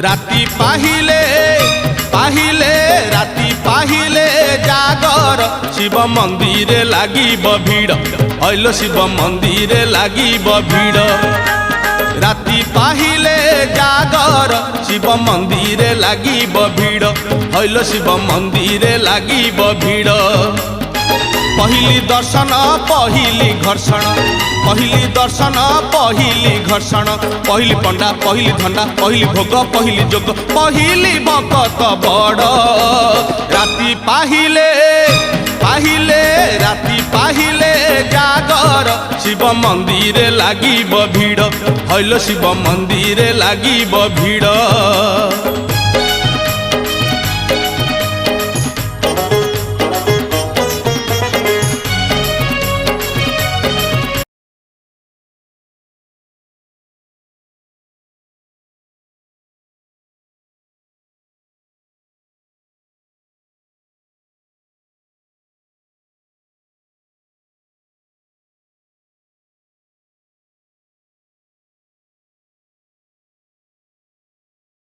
राति पाहिले पाहिले राति पाहिले जागर शिव मंदिर लागिब भीड़ हइलो शिव मंदिर लागिब भीड़ राति पाहिले जागर शिव मंदिर लागिब भीड़ हइलो शिव मंदिर लागिब भीड़ पहिली दर्शन पहिली घर्षण पहिली दर्शन पहिली घर्षण पहिली पंडा पहिली धंडा पहिली भोग पहिली जोग पहिली भक्त बड़ राति पाहिले पाहिले राति पाहिले जागर शिव मंदिर लागिब भीड़ हइलो शिव मंदिर लागिब भीड़।